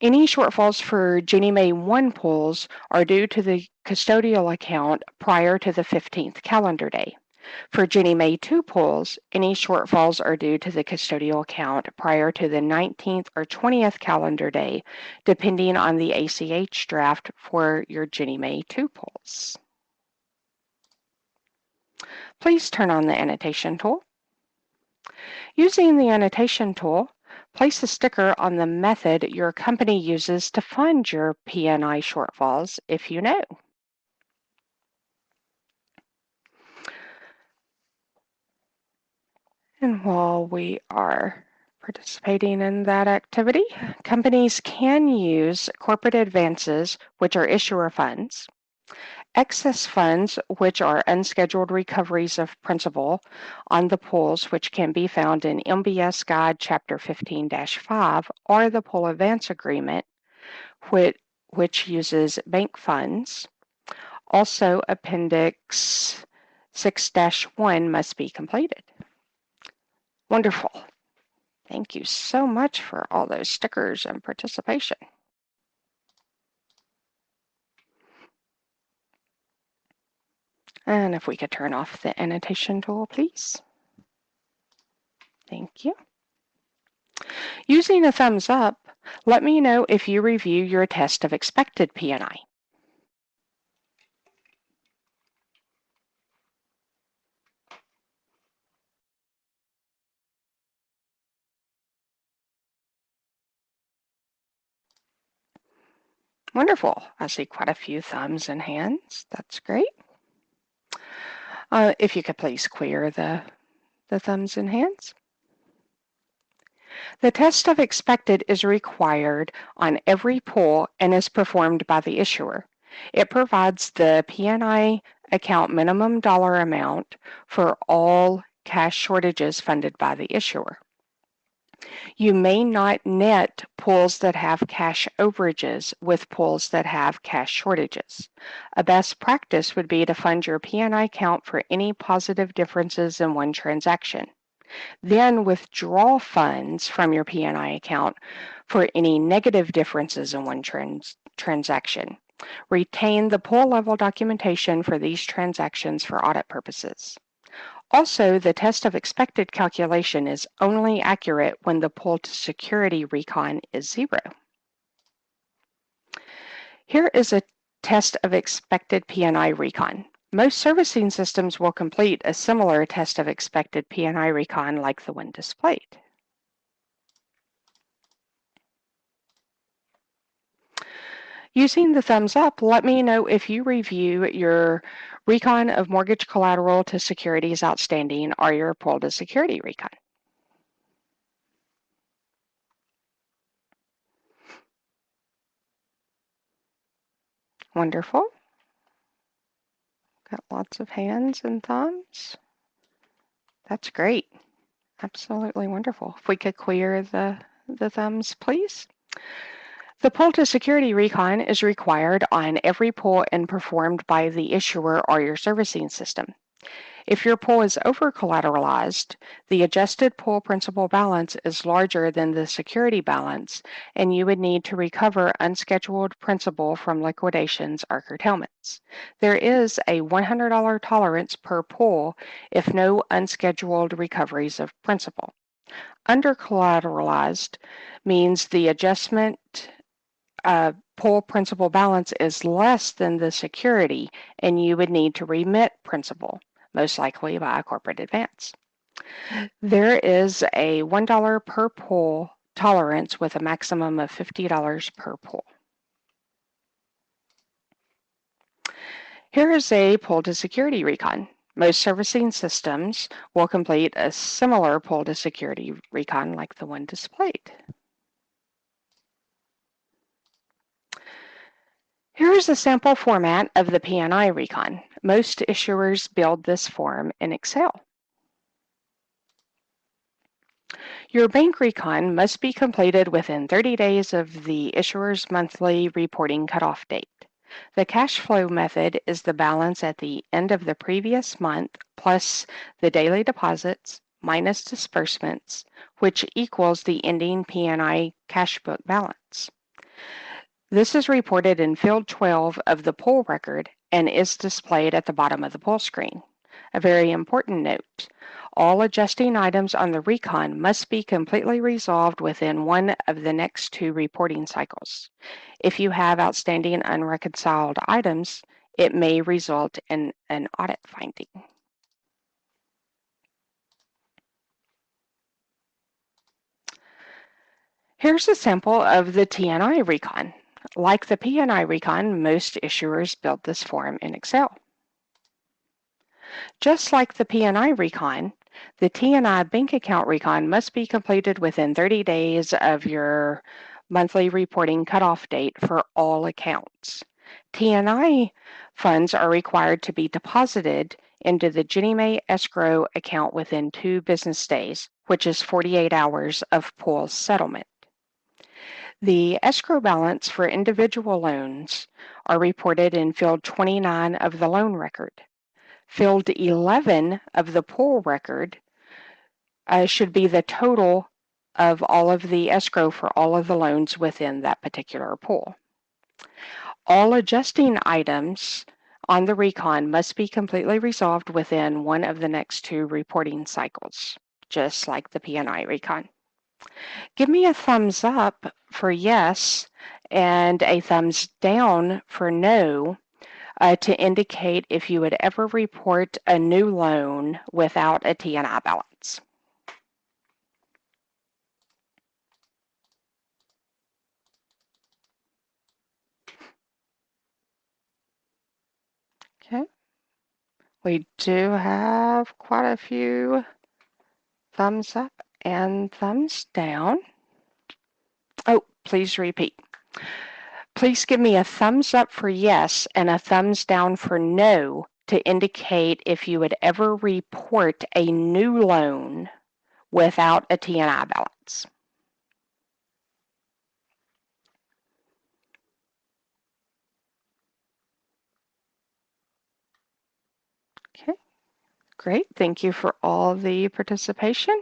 Any shortfalls for Ginnie Mae 1 pools are due to the custodial account prior to the 15th calendar day. For Ginnie Mae 2 pools, any shortfalls are due to the custodial account prior to the 19th or 20th calendar day, depending on the ACH draft for your Ginnie Mae 2 pools. Please turn on the annotation tool. Using the annotation tool, place a sticker on the method your company uses to fund your P&I shortfalls if you know. And while we are participating in that activity, companies can use corporate advances, which are issuer funds, excess funds, which are unscheduled recoveries of principal on the pools, which can be found in MBS Guide Chapter 15-5, or the Pool Advance Agreement, which uses bank funds. Also, Appendix 6-1 must be completed. Wonderful. Thank you so much for all those stickers and participation. And if we could turn off the annotation tool, please. Thank you. Using a thumbs up, let me know if you review your test of expected P&I. Wonderful. I see quite a few thumbs and hands. That's great. If you could please clear the thumbs and hands. The test of expected is required on every pool and is performed by the issuer. It provides the P&I account minimum dollar amount for all cash shortages funded by the issuer. You may not net pools that have cash overages with pools that have cash shortages. A best practice would be to fund your P&I account for any positive differences in one transaction. Then withdraw funds from your P&I account for any negative differences in one transaction. Retain the pool level documentation for these transactions for audit purposes. Also, the test of expected calculation is only accurate when the pool to security recon is 0. Here is a test of expected P&I recon. Most servicing systems will complete a similar test of expected P&I recon like the one displayed. Using the thumbs up, let me know if you review your recon of mortgage collateral to securities outstanding or your pool to security recon. Wonderful. Got lots of hands and thumbs. That's great. Absolutely wonderful. If we could clear the thumbs, please. The pull to security recon is required on every pull and performed by the issuer or your servicing system. If your pull is over-collateralized, the adjusted pull principal balance is larger than the security balance, and you would need to recover unscheduled principal from liquidations or curtailments. There is a $100 tolerance per pull if no unscheduled recoveries of principal. Under-collateralized means the adjustment pull principal balance is less than the security, and you would need to remit principal, most likely by a corporate advance. There is a $1 per pull tolerance with a maximum of $50 per pull. Here is a pull to security recon. Most servicing systems will complete a similar pull to security recon like the one displayed. Here is a sample format of the P&I recon. Most issuers build this form in Excel. Your bank recon must be completed within 30 days of the issuer's monthly reporting cutoff date. The cash flow method is the balance at the end of the previous month plus the daily deposits minus disbursements, which equals the ending P&I cash book balance. This is reported in field 12 of the pull record and is displayed at the bottom of the pull screen. A very important note, all adjusting items on the recon must be completely resolved within one of the next 2 reporting cycles. If you have outstanding unreconciled items, it may result in an audit finding. Here's a sample of the T&I recon. Like the P&I recon, most issuers build this form in Excel. Just like the P&I recon, the T&I bank account recon must be completed within 30 days of your monthly reporting cutoff date for all accounts. T&I funds are required to be deposited into the Ginnie Mae escrow account within 2 business days, which is 48 hours of pull settlement. The escrow balance for individual loans are reported in field 29 of the loan record. Field 11 of the pull record should be the total of all of the escrow for all of the loans within that particular pull. All adjusting items on the recon must be completely resolved within one of the next 2 reporting cycles, just like the P&I recon. Give me a thumbs up for yes and a thumbs down for no to indicate if you would ever report a new loan without a T&I balance. Okay, we do have quite a few thumbs up and thumbs down. Oh, please repeat. Please give me a thumbs up for yes and a thumbs down for no to indicate if you would ever report a new loan without a T&I balance. Okay, great. Thank you for all the participation.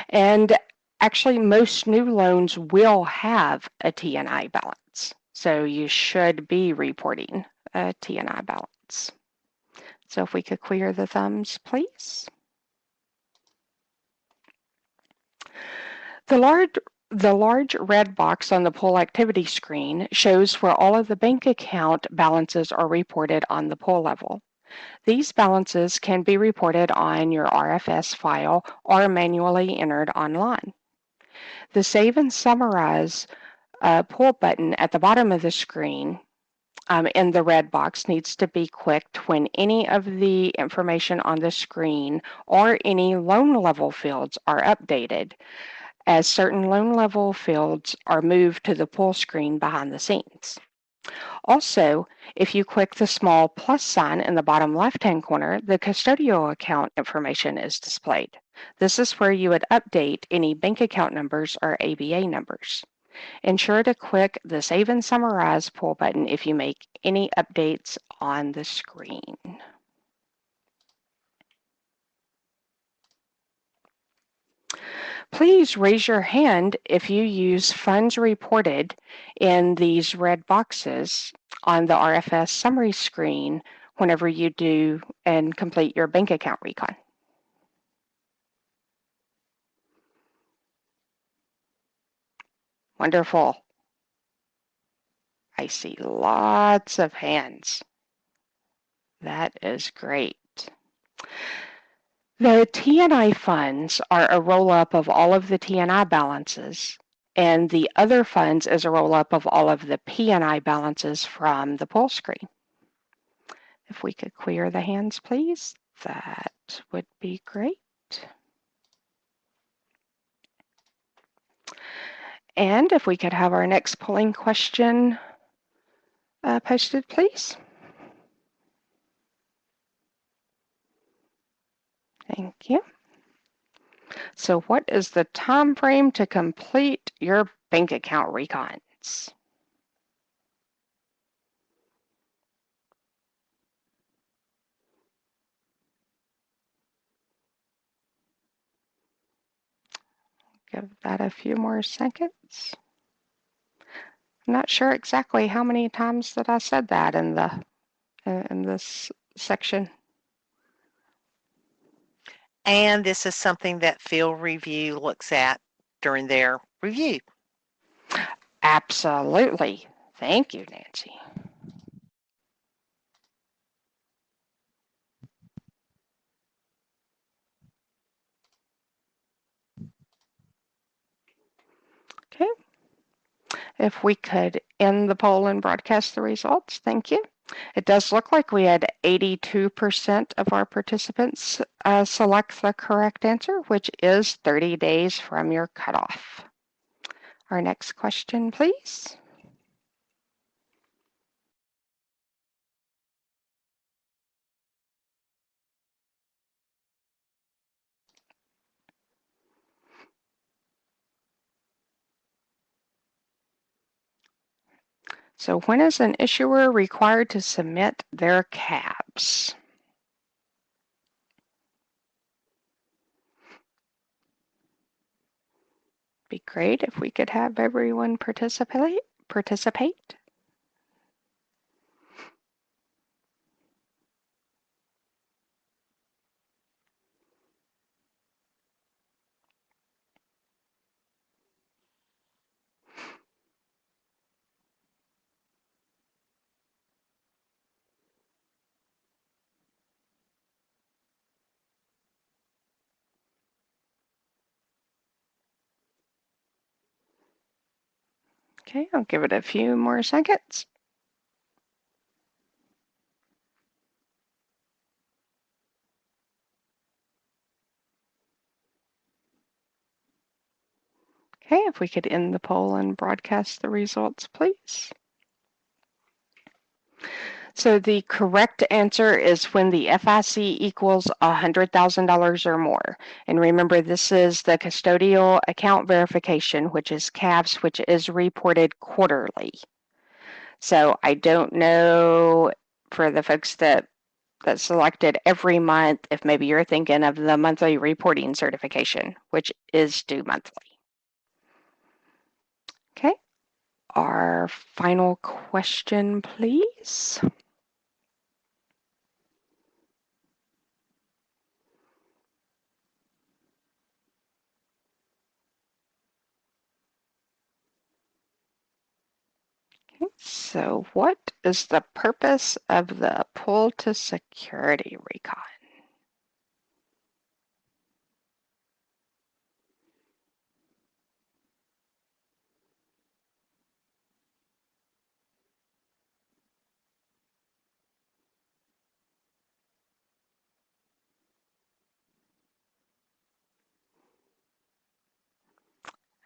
And actually, most new loans will have a T&I balance. So you should be reporting a T&I balance. So if we could clear the thumbs, please. The large red box on the pull activity screen shows where all of the bank account balances are reported on the pull level. These balances can be reported on your RFS file or manually entered online. The Save and Summarize pull button at the bottom of the screen in the red box needs to be clicked when any of the information on the screen or any loan level fields are updated, as certain loan level fields are moved to the pull screen behind the scenes. Also, if you click the small plus sign in the bottom left-hand corner, the custodial account information is displayed. This is where you would update any bank account numbers or ABA numbers. Ensure to click the Save and Summarize pull button if you make any updates on the screen. Please raise your hand if you use funds reported in these red boxes on the RFS summary screen whenever you do and complete your bank account recon. Wonderful. I see lots of hands. That is great. The TNI funds are a roll-up of all of the TNI balances, and the other funds is a roll-up of all of the PNI balances from the pull screen. If we could clear the hands, please, that would be great. And if we could have our next polling question posted, please. Thank you. So what is the time frame to complete your bank account recons? Give that a few more seconds. I'm not sure exactly how many times that I said that in this section. And this is something that field review looks at during their review. Absolutely. Thank you, Nancy. Okay. If we could end the poll and broadcast the results, thank you. It does look like we had 82% of our participants select the correct answer, which is 30 days from your cutoff. Our next question, please. So when is an issuer required to submit their CABs? Be great if we could have everyone participate. Okay, I'll give it a few more seconds. Okay, if we could end the poll and broadcast the results, please. So the correct answer is when the FIC equals $100,000 or more. And remember, this is the custodial account verification, which is CAVS, which is reported quarterly. So I don't know for the folks that selected every month, if maybe you're thinking of the monthly reporting certification, which is due monthly. Okay, our final question, please. Okay, so what is the purpose of the pull to security recon?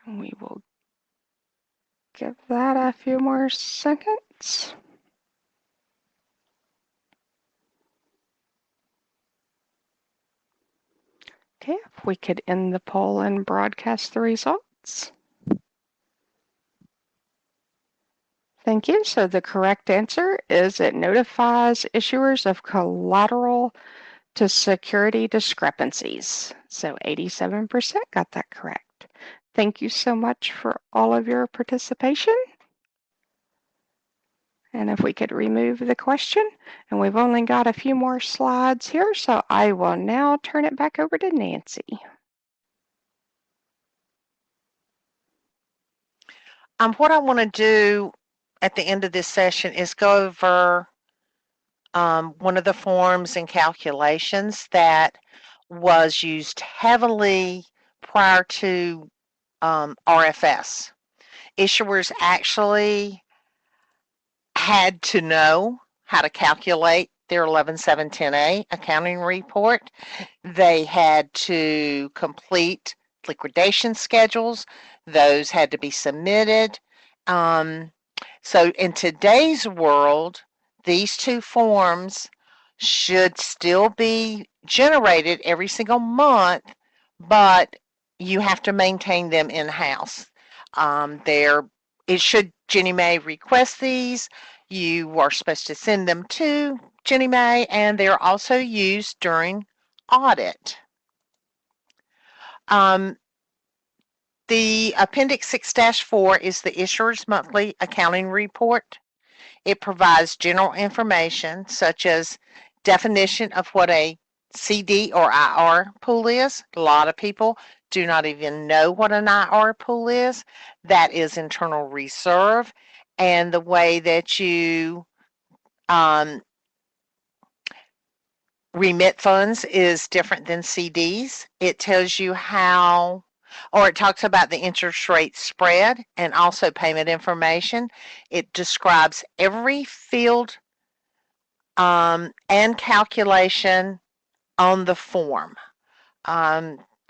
And we will give that a few more seconds. Okay, if we could end the poll and broadcast the results. Thank you. So the correct answer is it notifies issuers of collateral to security discrepancies. So 87% got that correct. Thank you so much for all of your participation. And if we could remove the question, and we've only got a few more slides here, so I will now turn it back over to Nancy. What I want to do at the end of this session is go over one of the forms and calculations that was used heavily prior to RFS. Issuers actually had to know how to calculate their 11710A accounting report. They had to complete liquidation schedules. Those had to be submitted. So in today's world, these two forms should still be generated every single month, but you have to maintain them in-house. Should Ginnie Mae request these, you are supposed to send them to Ginnie Mae, and they're also used during audit. The Appendix 6-4 is the issuer's monthly accounting report. It provides general information such as definition of what a CD or IR pool is. A lot of people do not even know what an IR pool is. That is internal reserve, and the way that you remit funds is different than CDs. It tells you how, or it talks about the interest rate spread and also payment information. It describes every field and calculation on the form.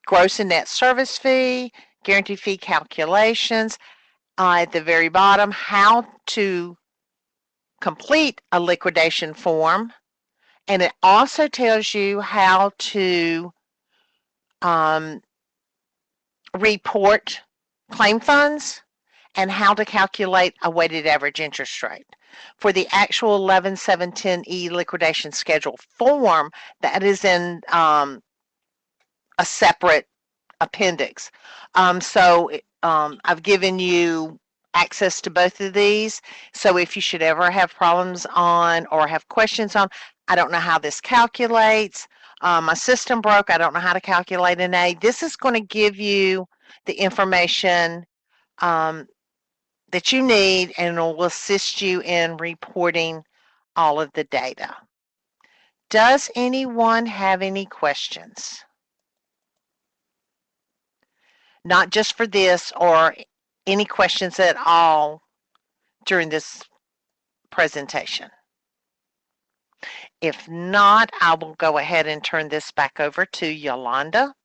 Gross and net service fee, guarantee fee calculations. At the very bottom, how to complete a liquidation form. And it also tells you how to report claim funds and how to calculate a weighted average interest rate. For the actual 11710E liquidation schedule form, that is in a separate appendix. I've given you access to both of these. So if you should ever have problems on or have questions on, I don't know how this calculates, my system broke, I don't know how to calculate an A, this is going to give you the information that you need, and it will assist you in reporting all of the data. Does anyone have any questions? Not just for this, or any questions at all during this presentation? If not, I will go ahead and turn this back over to Yolanda.